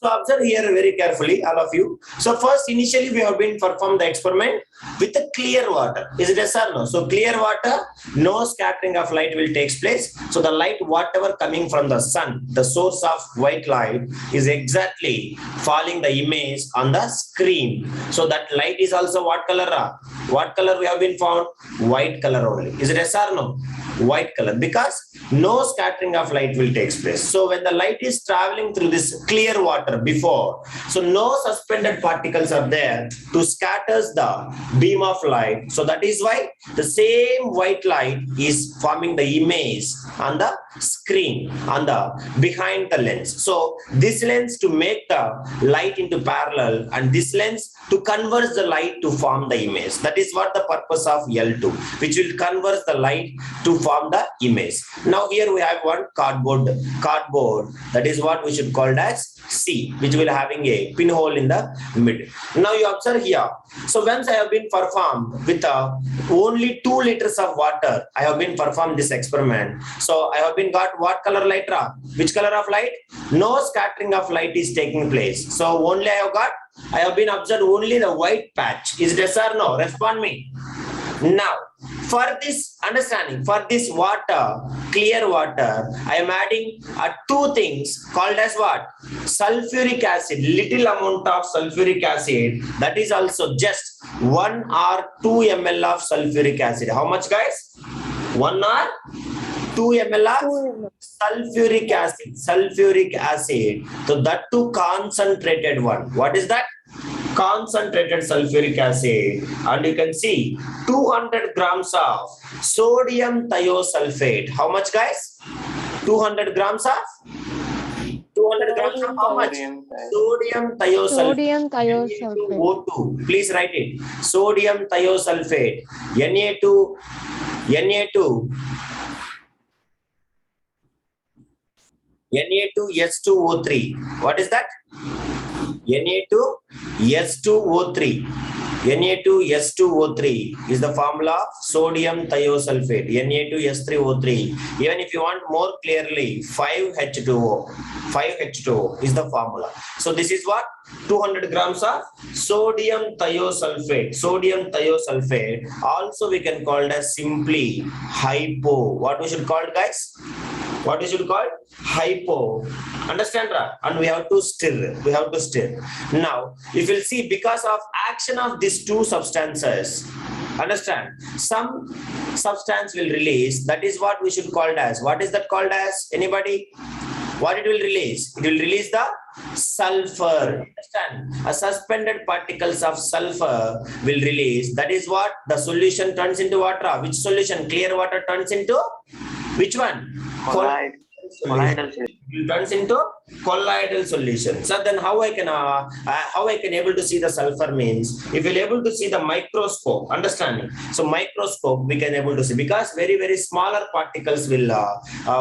So observe here very carefully, all of you. So first, initially we have been performed the experiment with the clear water. Is it yes or no? So clear water, no scattering of light will take place. So the light, whatever coming from the sun, the source of white light is exactly falling the image on the screen. So that light is also what color? What color we have been found? White color only. Is it yes or no? White color, because no scattering of light will take place. So when the light is traveling through this clear water before, so no suspended particles are there to scatters the beam of light. So that is why the same white light is forming the image on the screen, on the behind the lens. So this lens to make the light into parallel, and this lens to converge the light to form the image. That is what the purpose of L2, which will converge the light to form the image. Now here we have one cardboard, that is what we should call as C, which will having a pinhole in the middle. Now you observe here. So once I have been performed with only 2 liters of water, I have been performed this experiment. So I have been got what color light? Which color of light? No scattering of light is taking place. So only I have been observed only the white patch. Is it yes or no? Respond me. Now, for this understanding, for this water, clear water, I am adding 2 things called as what? Sulphuric acid, little amount of sulphuric acid. That is also just 1 or 2 ml of sulphuric acid. How much, guys? 1 or 2 ml of sulphuric acid. Sulphuric acid. So that too concentrated one. What is that? Concentrated sulphuric acid, and you can see 200 grams of sodium thiosulphate. How much, guys? 200 grams of 200 grams of how much? Sodium thiosulphate. Sodium thiosulphate. O2. Please write it. Sodium thiosulphate. Na2 Na2S2O3. What is that? Na2S2O3. Na2S2O3 is the formula of sodium thiosulphate. Na2S3O3. Even if you want more clearly, 5H2O. 5H2O is the formula. So this is what? 200 grams of sodium thiosulphate. Sodium thiosulphate. Also we can call it as simply hypo. What we should call it, guys? What we should call hypo. Understand, right? And we have to stir. We have to stir. Now, if you'll see, because of action of these 2 substances, understand, some substance will release. That is what we should call it as. What is that called as? Anybody? What it will release? It will release the sulphur. Understand? A suspended particles of sulphur will release. That is what the solution turns into water. Which solution? Clear water turns into which one? Colloidal solution. It turns into colloidal solution. So then how I can able to see the sulphur means, if you're able to see the microscope, understanding. So microscope we can able to see, because very, very smaller particles will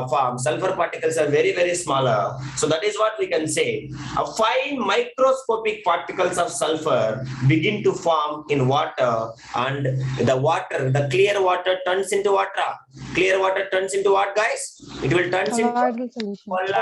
form. Sulphur particles are very, very smaller. So that is what we can say. A fine microscopic particles of sulphur begin to form in water, and the clear water turns into water. Clear water turns into what, guys? It will turn into colloidal.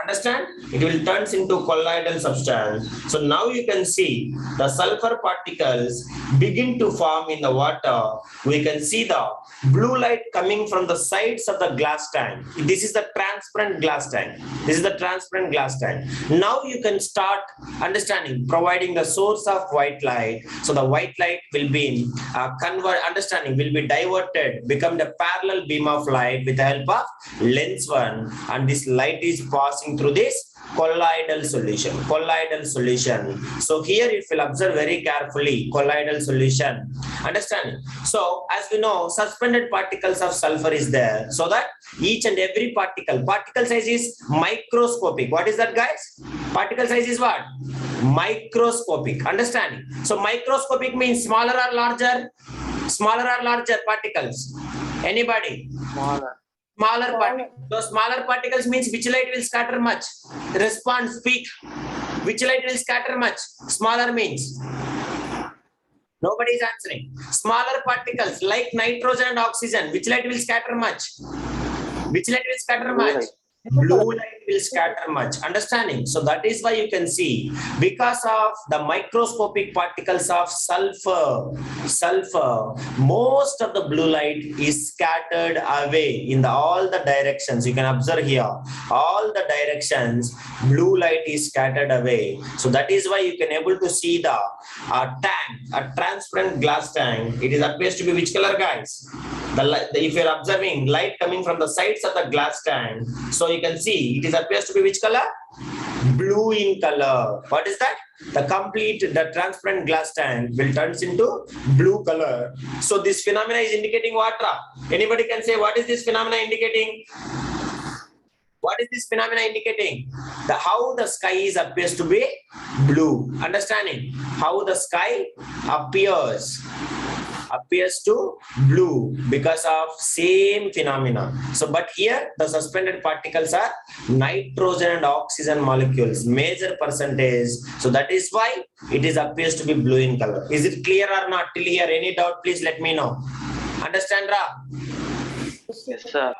Understand? It will turn into colloidal substance. So now you can see the sulphur particles begin to form in the water. We can see the blue light coming from the sides of the glass tank. This is the transparent glass tank. This is the transparent glass tank. Now you can start understanding, providing the source of white light. So the white light will be will be diverted, become the parallel beam of light with the help of lens 1, and this light is passing through this colloidal solution. Colloidal solution. So here if you'll observe very carefully, colloidal solution. Understand? So as we know, suspended particles of sulphur is there. So that each and every particle size is microscopic. What is that, guys? Particle size is what? Microscopic. Understanding? So microscopic means smaller or larger? Smaller or larger particles? Anybody? Smaller particles. So smaller particles means which light will scatter much? Respond, speak. Which light will scatter much? Smaller means? Nobody is answering. Smaller particles like nitrogen and oxygen, which light will scatter much? Which light will scatter much? Blue light will scatter much. Understanding? So that is why you can see, because of the microscopic particles of sulphur, most of the blue light is scattered away in all the directions. You can observe here, all the directions, blue light is scattered away. So that is why you can able to see the tank, a transparent glass tank. It is appears to be which color, guys? If you are observing light coming from the sides of the glass tank, so you can see it is appears to be which color? Blue in color. What is that? The transparent glass tank will turns into blue color. So this phenomena is indicating what? Anybody can say what is this phenomena indicating? What is this phenomena indicating? How the sky is appears to be blue. Understanding? How the sky appears to blue because of same phenomena. So but here the suspended particles are nitrogen and oxygen molecules, major percentage. So that is why it is appears to be blue in color. Is it clear or not till here? Any doubt, please let me know. Understand, Ra? Yes, sir.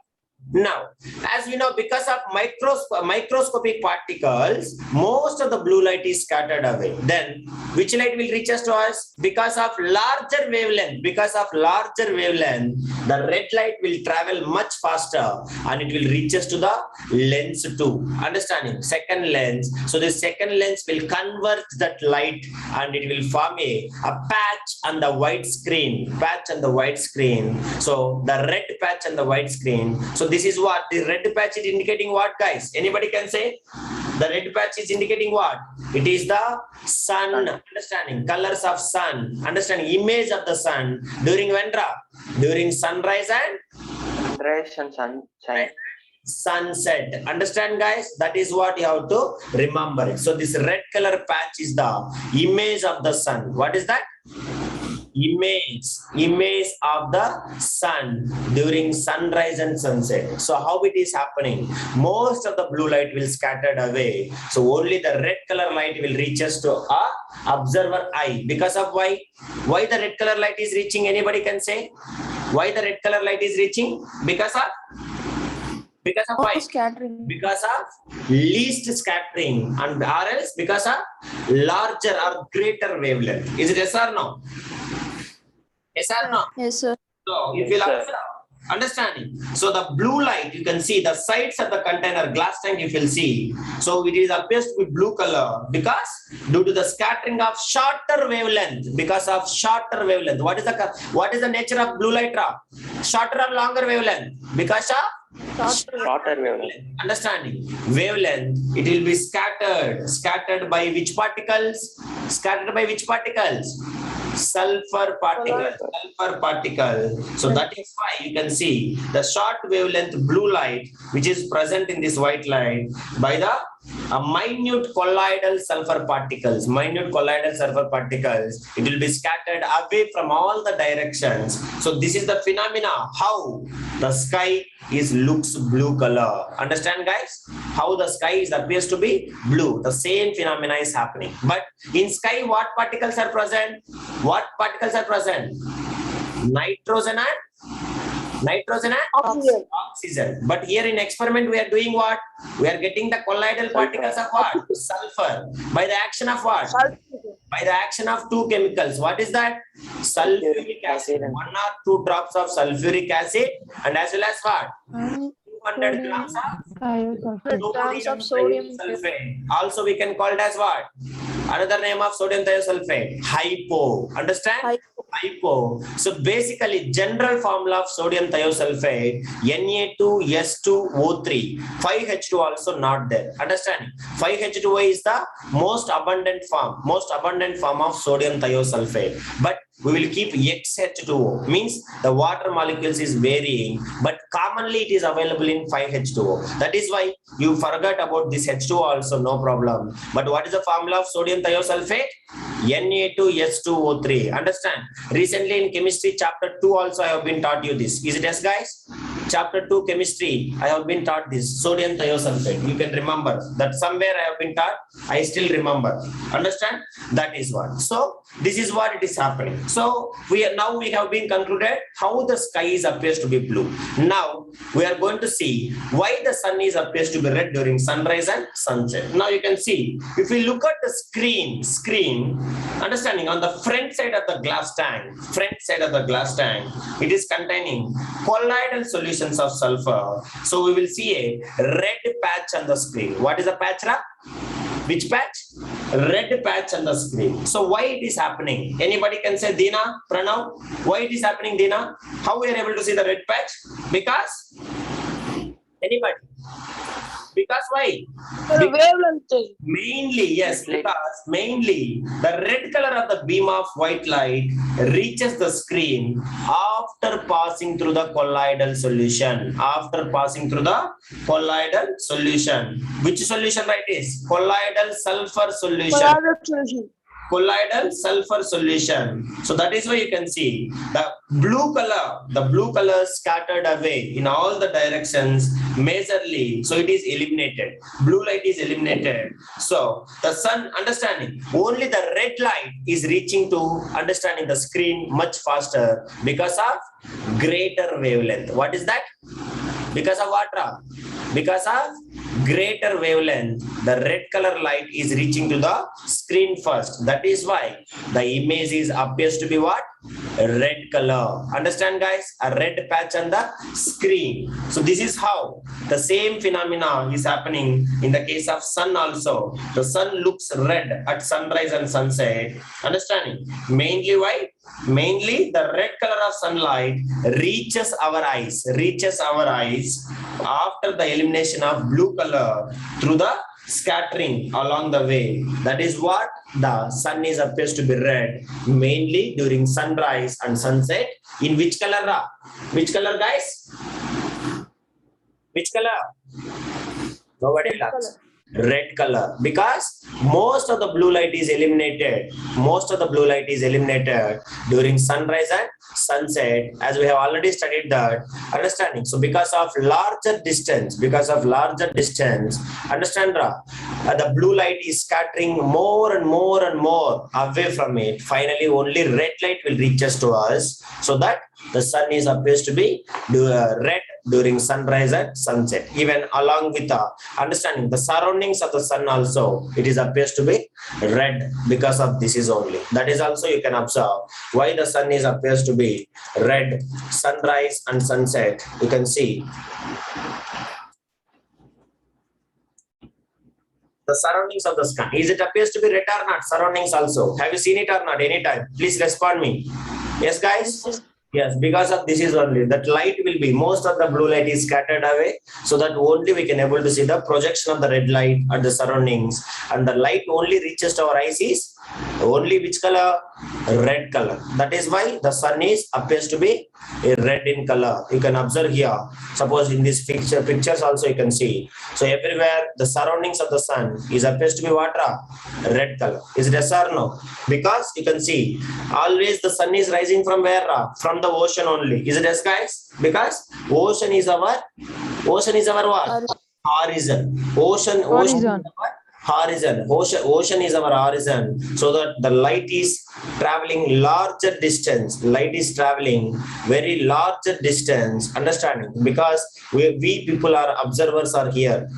Now, as we know, because of microscopic particles, most of the blue light is scattered away. Then, which light will reach us to us? Because of larger wavelength, the red light will travel much faster and it will reach us to the lens too. Understanding? Second lens. So the second lens will convert that light and it will form a patch on the white screen. So the red patch on the white screen. So this is what the red patch is indicating. What, guys? Anybody can say? The red patch is indicating what? It is the sun. Understanding? Colors of sun. Understanding? Image of the sun during when? During sunrise and sunset. Understand, guys? That is what you have to remember. So this red color patch is the image of the sun. What is that? Image of the sun during sunrise and sunset. So how it is happening? Most of the blue light will scattered away. So only the red color light will reach us to a observer eye. Because of why? Why the red color light is reaching? Anybody can say? Why the red color light is reaching? Because of why? Scattering. Because of least scattering, and or else because of larger or greater wavelength. Is it yes or no? Yes or no? Yes, sir. So if you observe, understanding. So the blue light, you can see the sides of the container glass tank, you will see. So it is appears to be blue color because due to the scattering of shorter wavelength. Because of shorter wavelength. What is the nature of blue light? Shorter or longer wavelength? Because of Shorter wavelength. Understanding? Wavelength, it will be scattered by which particles? Sulphur particle. So that is why you can see the short wavelength blue light which is present in this white light by the minute colloidal sulphur particles. It will be scattered away from all the directions. So this is the phenomena how the sky looks blue color. Understand, guys? How the sky appears to be blue. The same phenomena is happening. But in sky, what particles are present? Nitrogen and oxygen. But here in experiment, we are doing what? We are getting the colloidal particles of what? Sulphur. By the action of what? By the action of two chemicals. What is that? Sulphuric acid. 1 or 2 drops of sulphuric acid, and as well as what? 200 grams of sodium sulphate. Also we can call it as what? Another name of sodium thiosulphate, hypo. Understand? Hypo. So basically general formula of sodium thiosulphate, Na2S2O3. 5H2 also not there. Understand? 5H2O is the most abundant form of sodium thiosulphate. But we will keep XH2O, means the water molecules is varying, but commonly it is available in 5H2O. That is why you forgot about this H2O also, no problem. But what is the formula of sodium thiosulphate? Na2S2O3. Understand? Recently in chemistry chapter 2 also I have been taught you this. Is it yes, guys? chapter 2 chemistry, I have been taught this sodium thiosulphate. You can remember that somewhere I have been taught, I still remember. Understand? That is what. So this is what it is happening. So we have been concluded how the sky is appears to be blue. Now we are going to see why the sun is appears to be red during sunrise and sunset. Now you can see, if we look at the screen, understanding on the front side of the glass tank, it is containing colloidal solutions of sulphur. So we will see a red patch on the screen. What is the patch? Which patch? Red patch on the screen. So why it is happening? Anybody can say, Dina, Pranav, why it is happening, Dina? How we are able to see the red patch? Because anybody? Because why? Mainly, yes, because mainly the red color of the beam of white light reaches the screen after passing through the colloidal solution. Which solution right is? Colloidal sulphur solution. Colloidal sulphur solution. So that is why you can see the blue color scattered away in all the directions majorly. So it is eliminated. Blue light is eliminated. So the sun, understanding, only the red light is reaching to understanding the screen much faster because of greater wavelength. What is that? Because of what? Because of greater wavelength, the red color light is reaching to the screen first. That is why the image appears to be what? Red color. Understand, guys? A red patch on the screen. So this is how the same phenomena is happening in the case of sun also. The sun looks red at sunrise and sunset. Understanding? Mainly why? Mainly the red color of sunlight reaches our eyes after the elimination of blue color through the scattering along the way. That is what the sun is appears to be red mainly during sunrise and sunset. In which color? Which color, guys? Which color? Nobody laughs. Red color, because most of the blue light is eliminated during sunrise and sunset, as we have already studied that. Understanding? So because of larger distance, understand, the blue light is scattering more and more away from it. Finally only red light will reach us to us, so that the sun is appears to be red during sunrise and sunset. Even along with understanding the surroundings of the sun also, it is appears to be red because of this is only. That is also you can observe why the sun is appears to be red sunrise and sunset. You can see the surroundings of the sky. Is it appears to be red or not? Surroundings also. Have you seen it or not? Anytime. Please respond me. Yes, guys? Yes, because of this is only that light will be, most of the blue light is scattered away, so that only we can able to see the projection of the red light at the surroundings, and the light only reaches to our eyes is only which color? Red color. That is why the sun is appears to be a red in color. You can observe here. Suppose in this pictures also you can see. So everywhere the surroundings of the sun is appears to be what? Red color. Is it yes or no? Because you can see always the sun is rising from where? From the ocean only. Is it yes, guys? Because ocean is our what? Horizon. Ocean is our horizon. Ocean is our horizon, so that the light is traveling larger distance. Light is traveling very larger distance. Understanding? Because we people are observers are here.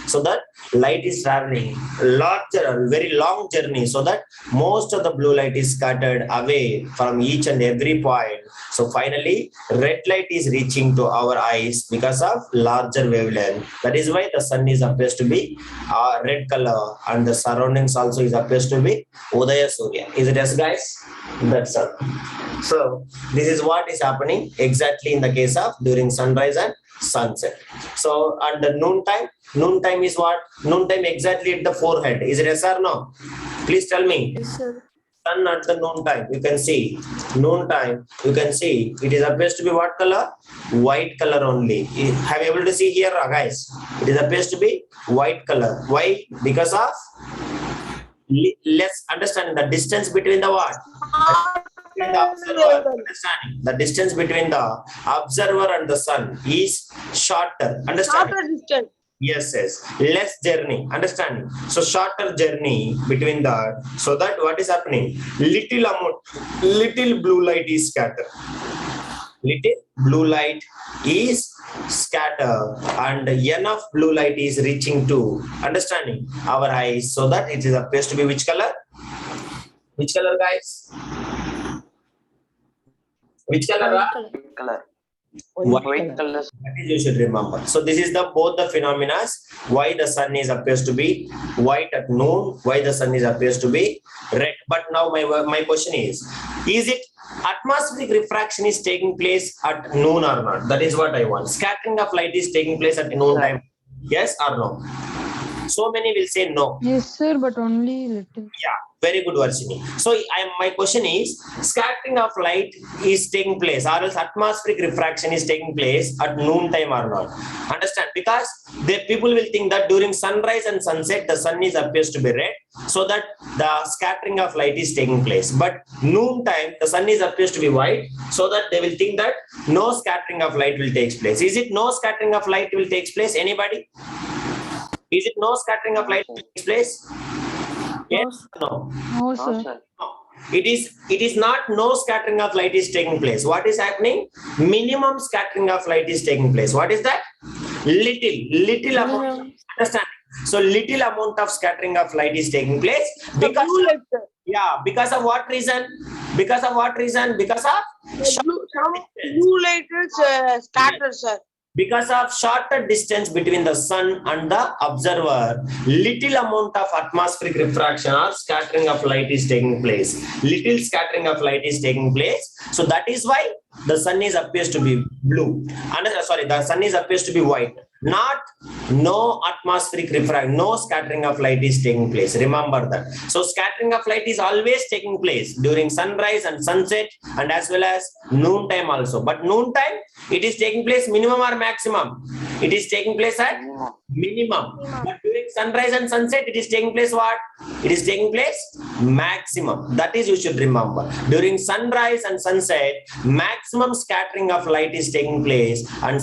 So that light is traveling larger, very long journey, so that most of the blue light is scattered away from each and every point. So finally, red light is reaching to our eyes because of larger wavelength. That is why the sun is appears to be red color, and the surroundings also is appears to be Udaya Surya. Is it yes, guys? That's all. So this is what is happening exactly in the case of during sunrise and sunset. So at the noontime is what? Noontime exactly at the forehead. Is it yes or no? Please tell me. Yes, sir. Sun at the noontime, you can see noontime, you can see it is appears to be what color? White color only. Have you able to see here, guys? It is appears to be white color. Why? Because of less understanding the distance between the what? between the observer, understanding the distance between the observer and the sun is shorter. Understanding? Shorter distance. Yes, less journey. Understanding? So shorter journey between the, so that what is happening? Little blue light is scattered. Little blue light is scattered and enough blue light is reaching to, understanding, our eyes, so that it is appears to be which color? Which color, guys? Which color? White color. White White color. That is you should remember. So this is the both the phenomena why the sun is appears to be white at noon, why the sun is appears to be red. But now my question is it atmospheric refraction is taking place at noon or not? That is what I want. Scattering of light is taking place at noon time. Yes or no? So many will say no. Yes, sir, but only little. Yeah, very good, Varshini. So my question is, scattering of light is taking place, or else atmospheric refraction is taking place at noon time or not? Understand? Because the people will think that during sunrise and sunset, the sun is appears to be red, so that the scattering of light is taking place. But noon time, the sun is appears to be white, so that they will think that no scattering of light will take place. Is it no scattering of light will take place? Anybody? Is it no scattering of light takes place? Yes, no. No, No, sir. sir. It is not no scattering of light is taking place. What is happening? Minimum scattering of light is taking place. What is that? Little amount. Understand? So little amount of scattering of light is taking place because Blue light, sir. because of what reason? Because of what reason? Because of Blue light is scattered, sir. because of shorter distance between the sun and the observer, little amount of atmospheric refraction or scattering of light is taking place. Little scattering of light is taking place. So that is why the sun is appears to be blue. And the sun is appears to be white. Not no atmospheric refraction, no scattering of light is taking place. Remember that. So scattering of light is always taking place during sunrise and sunset and as well as noon time also. But noon time, it is taking place minimum or maximum? It is taking place at minimum. But during sunrise and sunset, it is taking place what? It is taking place maximum. That is you should remember. During sunrise and sunset, maximum scattering of light is taking place, and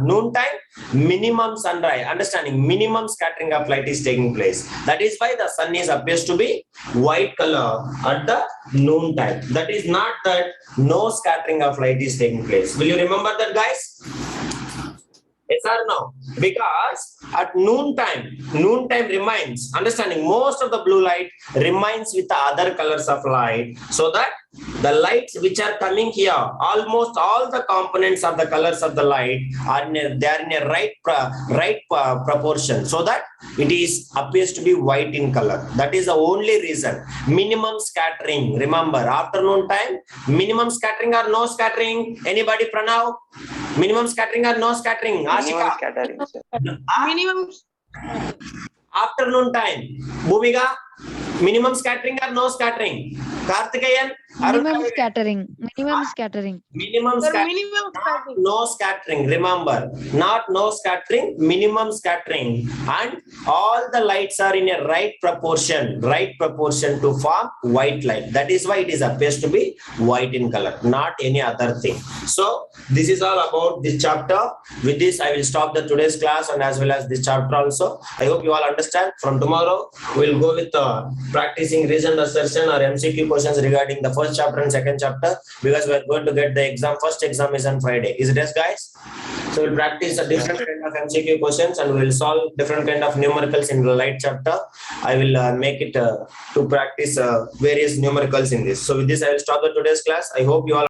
noon time, minimum sunrise. Understanding? Minimum scattering of light is taking place. That is why the sun is appears to be white color at the noon time. That is not that no scattering of light is taking place. Will you remember that, guys? Yes or no? Because at noon time remains, understanding, most of the blue light remains with the other colors of light, so that the lights which are coming here, almost all the components of the colors of the light are in a right proportion, so that it is appears to be white in color. That is the only reason. Minimum scattering. Remember, afternoon time, minimum scattering or no scattering? Anybody, Pranav? Minimum scattering or no scattering? Minimum Ashika? scattering, sir. Minimum. Afternoon time. Bhumiga? Minimum scattering or no scattering? Karthikeyan? Minimum scattering. Minimum scattering. Minimum Sir, scattering. minimum Not scattering. no scattering. Remember, not no scattering, minimum scattering, and all the lights are in a right proportion to form white light. That is why it is appears to be white in color, not any other thing. So this is all about this chapter. With this, I will stop the today's class and as well as this chapter also. I hope you all understand. From tomorrow, we will go with practicing reason assertion or MCQ questions regarding the first chapter and second chapter, because we are going to get the exam. First exam is on Friday. Is it yes, guys? So we'll practice a different kind of MCQ questions and we'll solve different kind of numericals in the light chapter. I will make it to practice various numericals in this. So with this, I will stop the today's class. I hope you all